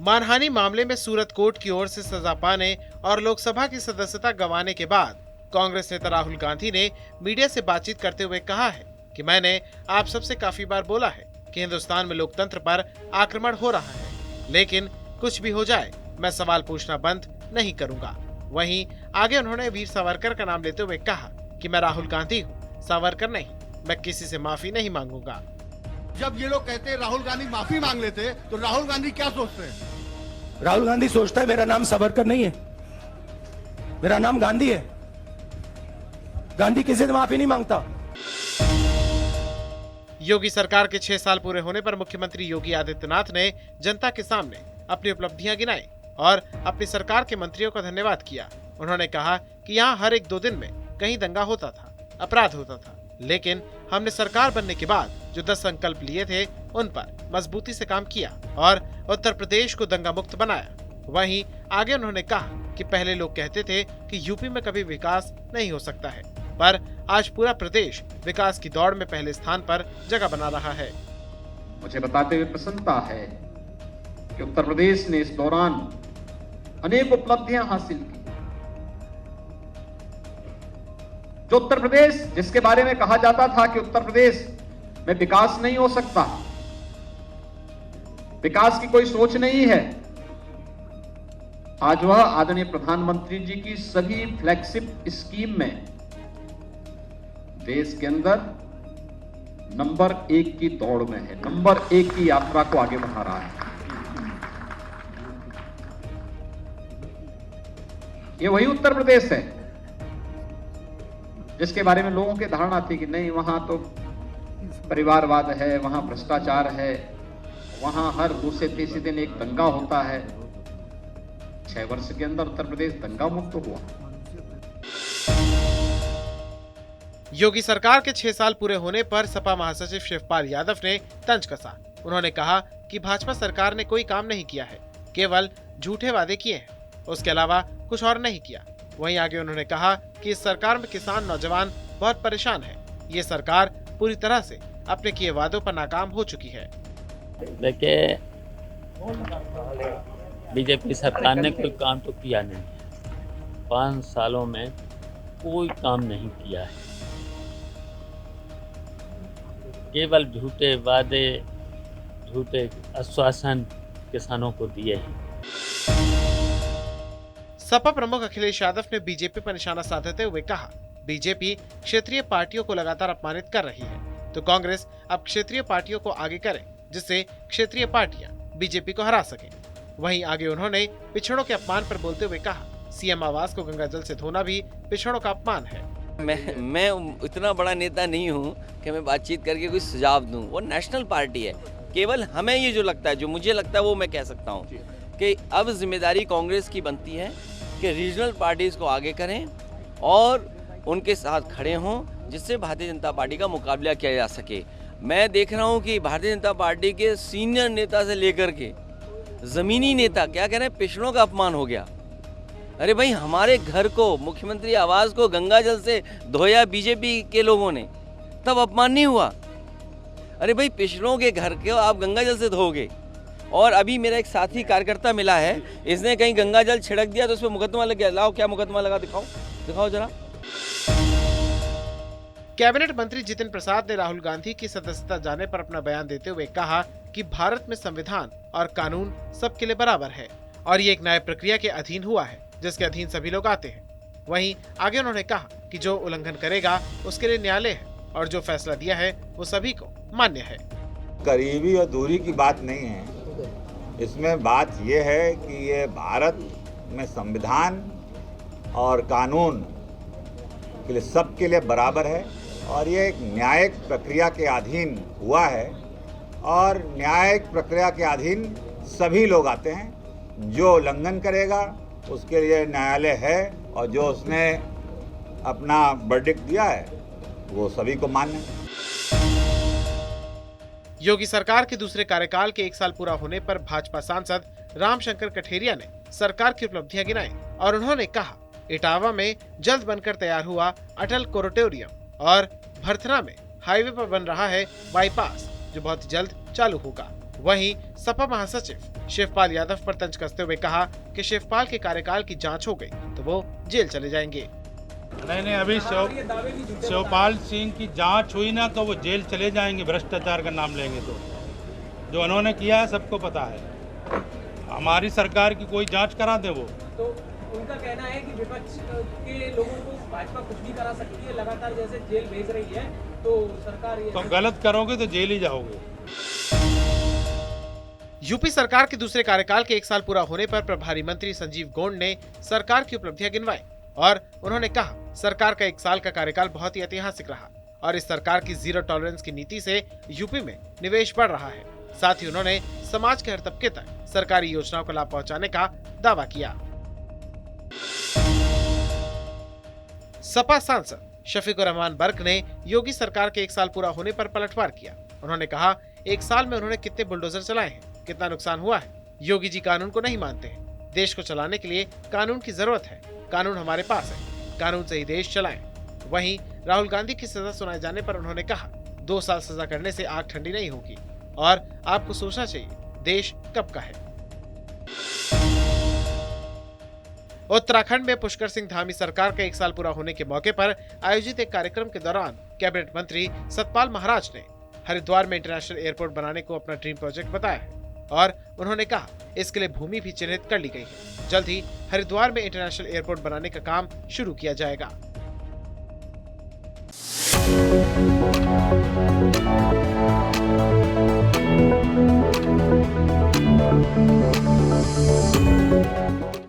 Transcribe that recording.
मानहानि मामले में सूरत कोर्ट की ओर से सजा पाने और लोकसभा की सदस्यता गंवाने के बाद कांग्रेस नेता राहुल गांधी ने मीडिया से बातचीत करते हुए कहा है कि मैंने आप सबसे काफी बार बोला है कि हिंदुस्तान में लोकतंत्र पर आक्रमण हो रहा है, लेकिन कुछ भी हो जाए मैं सवाल पूछना बंद नहीं करूंगा। वहीं आगे उन्होंने वीर सावरकर का नाम लेते हुए कहा कि मैं राहुल गांधी हूँ, सावरकर नहीं, मैं किसी से माफी नहीं मांगूंगा। जब ये लोग कहते हैं राहुल गांधी माफी मांग लेते तो राहुल गांधी क्या सोचते हैं? राहुल गांधी सोचता है मेरा नाम सावरकर नहीं है, मेरा नाम गांधी है। गांधी किसी से माफी नहीं मांगता। योगी सरकार के 6 साल पूरे होने पर मुख्यमंत्री योगी आदित्यनाथ ने जनता के सामने अपनी उपलब्धियां गिनाई और अपनी सरकार के मंत्रियों का धन्यवाद किया। उन्होंने कहा कि यहाँ हर 1-2 दिन में कहीं दंगा होता था, अपराध होता था, लेकिन हमने सरकार बनने के बाद जो 10 संकल्प लिए थे उन पर मजबूती से काम किया और उत्तर प्रदेश को दंगा मुक्त बनाया। वहीं आगे उन्होंने कहा कि पहले लोग कहते थे कि यूपी में कभी विकास नहीं हो सकता है, पर आज पूरा प्रदेश विकास की दौड़ में पहले स्थान पर जगह बना रहा है। मुझे बताते हुए प्रसन्नता है कि उत्तर प्रदेश ने इस दौरान अनेक उपलब्धियां हासिल की। जो उत्तर प्रदेश जिसके बारे में कहा जाता था कि उत्तर प्रदेश में विकास नहीं हो सकता, विकास की कोई सोच नहीं है, आज वह आदरणीय प्रधानमंत्री जी की सभी फ्लैगशिप स्कीम में देश के अंदर नंबर 1 की दौड़ में है, नंबर 1 की यात्रा को आगे बढ़ा रहा है। ये वही उत्तर प्रदेश है जिसके बारे में लोगों की धारणा थी कि नहीं, वहां तो परिवारवाद है, वहां भ्रष्टाचार है, वहां हर दूसरे तीसरे दिन एक दंगा होता है। 6 वर्ष के अंदर उत्तर प्रदेश दंगा मुक्त हुआ। योगी सरकार के 6 साल पूरे होने पर सपा महासचिव शिवपाल यादव ने तंज कसा। उन्होंने कहा कि भाजपा सरकार ने कोई काम नहीं किया है, केवल झूठे वादे किए हैं, उसके अलावा कुछ और नहीं किया। वहीं आगे उन्होंने कहा कि इस सरकार में किसान नौजवान बहुत परेशान है। ये सरकार पूरी तरह से अपने किए वादों पर नाकाम हो चुकी है। देखिए, बीजेपी सरकार ने कोई काम तो किया नहीं, 5 सालों में कोई काम नहीं किया है, केवल झूठे वादे, झूठे आश्वासन किसानों को दिए हैं। सपा प्रमुख अखिलेश यादव ने बीजेपी पर निशाना साधते हुए कहा, बीजेपी क्षेत्रीय पार्टियों को लगातार अपमानित कर रही है, तो कांग्रेस अब क्षेत्रीय पार्टियों को आगे करे, जिससे क्षेत्रीय पार्टियां बीजेपी को हरा सकें। वहीं आगे उन्होंने पिछड़ों के अपमान पर बोलते हुए कहा, सीएम आवास को गंगाजल से धोना भी पिछड़ों का अपमान है। मैं इतना बड़ा नेता नहीं हूँ कि मैं बातचीत करके कोई सुझाव दूँ। वो नेशनल पार्टी है, केवल हमें ये जो लगता है, जो मुझे लगता है वो मैं कह सकता हूँ कि अब जिम्मेदारी कांग्रेस की बनती है कि रीजनल पार्टीज को आगे करें और उनके साथ खड़े हों, जिससे भारतीय जनता पार्टी का मुकाबला किया जा सके। मैं देख रहा हूँ कि भारतीय जनता पार्टी के सीनियर नेता से लेकर के ज़मीनी नेता क्या कह रहे हैं, पिछड़ों का अपमान हो गया। अरे भाई, हमारे घर को, मुख्यमंत्री आवास को गंगाजल से धोया बीजेपी के लोगों ने, तब अपमान नहीं हुआ। अरे भाई, पिछड़ों के घर को आप गंगाजल से धोगे। और अभी मेरा एक साथी कार्यकर्ता मिला है, इसने कहीं गंगाजल छिड़क दिया तो उस पर मुकदमा लग गया। लाओ, क्या मुकदमा लगा, दिखाओ जरा। कैबिनेट मंत्री जितिन प्रसाद ने राहुल गांधी की सदस्यता जाने पर अपना बयान देते हुए कहा कि भारत में संविधान और कानून सबके लिए बराबर है और ये एक न्याय प्रक्रिया के अधीन हुआ है, जिसके अधीन सभी लोग आते हैं। वहीं आगे उन्होंने कहा कि जो उल्लंघन करेगा उसके लिए न्यायालय है और जो फैसला दिया है वो सभी को मान्य है। करीबी और दूरी की बात नहीं है, इसमें बात ये है कि ये भारत में संविधान और कानून के लिए सबके लिए बराबर है और ये एक न्यायिक प्रक्रिया के अधीन हुआ है और न्यायिक प्रक्रिया के अधीन सभी लोग आते हैं। जो उल्लंघन करेगा उसके लिए न्यायालय है और जो उसने अपना वर्डिक्ट दिया है वो सभी को मान्य है। योगी सरकार के दूसरे कार्यकाल के 1 साल पूरा होने पर भाजपा सांसद रामशंकर कठेरिया ने सरकार की उपलब्धियां गिनाई और उन्होंने कहा, इटावा में जल्द बनकर तैयार हुआ अटल कोरिडोरियम और भरथरा में हाईवे पर बन रहा है बाईपास, जो बहुत जल्द चालू होगा। वहीं सपा महासचिव शिवपाल यादव पर तंज कसते हुए कहा कि शिवपाल के कार्यकाल की जांच हो गई तो वो जेल चले जाएंगे। नहीं, अभी शिवपाल सिंह की जांच हुई ना तो वो जेल चले जाएंगे, भ्रष्टाचार का नाम लेंगे तो। जो उन्होंने किया है सबको पता है। हमारी सरकार की कोई जांच करा दे वो। तो उनका कहना है कि विपक्ष के लोगों को भाजपा कुछ भी करा सकती है, लगातार जैसे जेल भेज रही है तो सरकार ये तो गलत करोगे तो जेल ही जाओगे। यूपी सरकार के दूसरे कार्यकाल के 1 साल पूरा होने पर प्रभारी मंत्री संजीव गोंड ने सरकार की उपलब्धियां गिनवाई और उन्होंने कहा सरकार का 1 साल का कार्यकाल बहुत ही ऐतिहासिक रहा और इस सरकार की जीरो टॉलरेंस की नीति से यूपी में निवेश बढ़ रहा है। साथ ही उन्होंने समाज के हर तबके तक सरकारी योजनाओं का लाभ पहुंचाने का दावा किया। सपा सांसद शफीकुर रहमान बर्क ने योगी सरकार के 1 साल पूरा होने पर पलटवार किया। उन्होंने कहा 1 साल में उन्होंने कितने बुलडोजर चलाए हैं, कितना नुकसान हुआ है। योगी जी कानून को नहीं मानते हैं। देश को चलाने के लिए कानून की जरूरत है। कानून हमारे पास है, कानून से ही देश चलाएं। वहीं राहुल गांधी की सजा सुनाए जाने पर उन्होंने कहा 2 साल सजा करने से आग ठंडी नहीं होगी और आपको सोचना चाहिए देश कब का है। उत्तराखंड में पुष्कर सिंह धामी सरकार का 1 साल पूरा होने के मौके पर आयोजित एक कार्यक्रम के दौरान कैबिनेट मंत्री सतपाल महाराज ने हरिद्वार में इंटरनेशनल एयरपोर्ट बनाने को अपना ड्रीम प्रोजेक्ट बताया है और उन्होंने कहा इसके लिए भूमि भी चिन्हित कर ली गई है। जल्द ही हरिद्वार में इंटरनेशनल एयरपोर्ट बनाने का काम शुरू किया जाएगा।